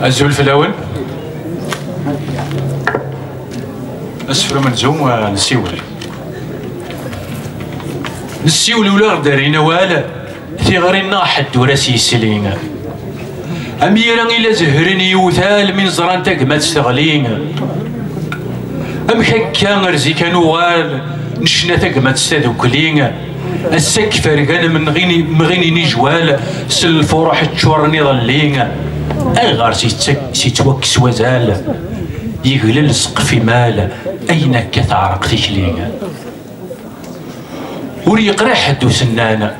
أزول في الأول أسفل من زوم نسيول ولا دارينا والا في غرينا حد وراسي سلين أميرا إلا زهرني يوثال من زران تقمات تستغلين أم حكا غرزي كانوا وال نشنا تقمات تستذكلين السك فرقان من غيني نجوال سل الفرح تشورني ظلين أغار سيتوكس وزال يغلل السقف مال أين كتعرق تكلين وريقرا حدو سنانا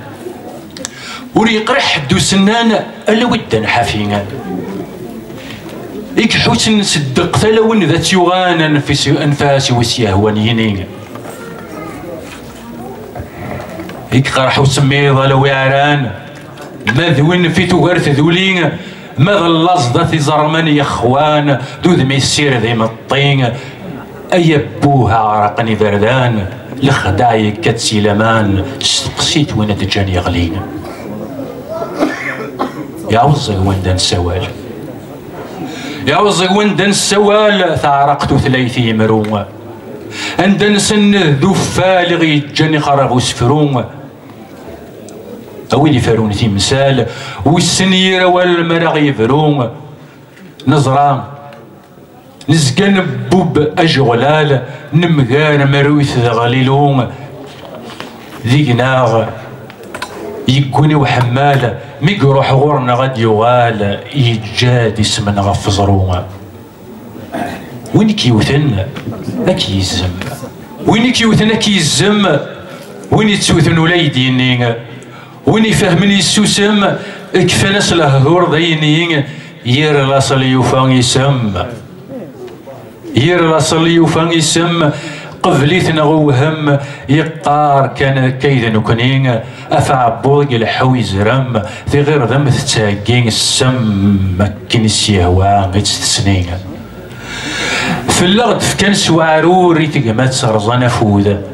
وريقرا حدو سنانا ألا ودن حافينا يكحوت نصدق ثلون ذات يغانا أنفاسي وسيهوانيين يكقرح وسميض لو يعران ماذوين في تغارث ذولين ماذا اللصدة في زرمان يا اخوان دود ميسير ذي مطين أيبوها عرقني بردان لخداعي كتسي لمان استقسيت وين تجاني غلين يا وزق وين دان السوال يا وزق وين دان السوال تعرقت ثلاثي مرومة عندنا سن ذو فالغ يجاني خرغ وسفرومة أويلي فارون تمثال والسنيرة والمرغ يفرون نزران نزقن بوب أجغلال نمقان مرويث غليلون ذيك ناغ يكوني وحمال ميقروح غورنا غد يغال يجاد اسمنا غفزرون وين كيوثن أكي يزم وين كيوثن أكي يزم وين يتسوثن وليديني وين يفهمني السوسم كفنس الهدور ضينين ير لاصل يوفان يسم ير لاصل يوفان يسم قبليتنا غوهم يقار كان كيدا نكنين افعبوغ الحويز رم في غير ذم تتاقين السم كنس يهوى غيتستسنين في اللغد كان سواروري تقمات سرزان فوذا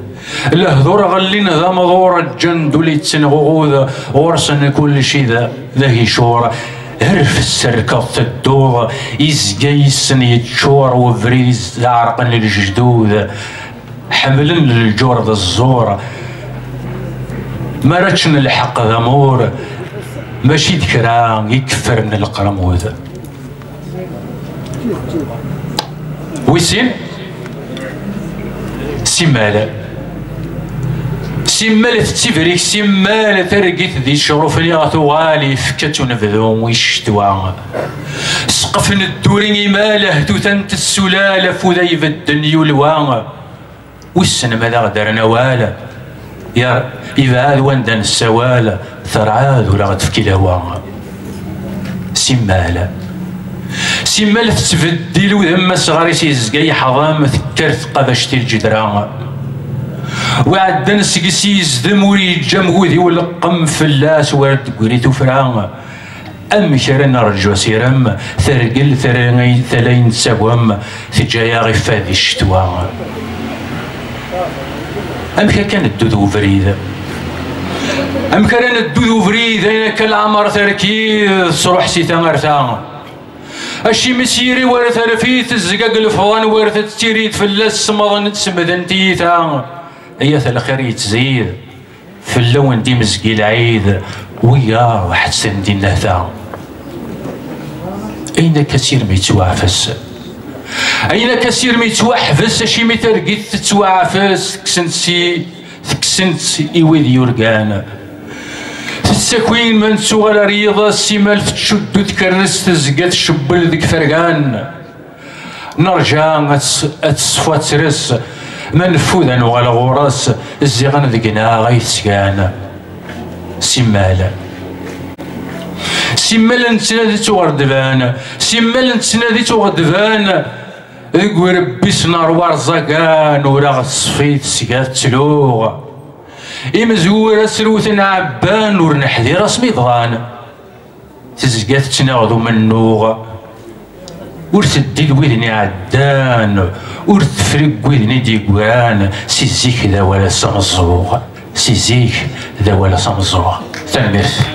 الهذور غلين ذا مضور الجند ولي تسنغوذ ورسن كل شي ذا هيشور هرف السركة الدوغ يزقيسن يتشور وفريز عرقا للجدود حملن للجور ذا الزور ما راتشن الحق ذا مور ماشي ذكران يكفر من القرموذ ويسين سمالة سمالة تفريك سمالة ترقيت ذي الشروف اللي غاتوغالي فكت ونبذو ويشتوا سقفن الدورين ماله توثنت السلالة فذيف الدنيا والوان والسن ماذا غدر نوالا يا إذا هذا وندن السوالة ثرعاذ ولا غتفكي الهوان سمالة سمالة تفديل وذم صغاري سيزقاي حضام ذكرت قبشتي الجدران وعدنا سقسيز ذم وريد جمهودي ولقم فلاس ورد قريتو فران أم كرن رجو سيرم ثرقل ثريني ثلين سوام ثجايا غفاذي الشتوى أم كان الدودو فريد أم كان الدودو فريد أين كالعمر تركيز صروح سيتا مرتان أشي مسيري ورث رفيت الزقاق الفضان ورث تيريد فلاس سمضن تسمدن تيتا أياث الخير يتزيد في اللون دي مزقي العيد ويا واحد سندي النهثا أين كثير ما يتوعفس أين كثير ما يتوحفس أشي ما ترقيت تتوعفس تكسنت إيويد يورقان التكوين من صغر رياضة السمال تشد تكرس تزقات شبل ذيك فرقان نرجع أتصفى ترس منفوذا وغلا غراس الزغن ذقنا غيتسكان سمالة سمالة نتنادي تغردبان سمالة نتنادي تغردبان ذيك ربي سنار ورزقان ورا الصفيت سكات تلوغ إمزورة سروث عبان ورنحذي راس ميضغان تزقات تناغذو من نوغ ورتدي الوذني عدان ورتفرق وذني ديقوان سيزيك ذا ولا سمزوغ سيزيك ذا ولا سمزوغ تنميرث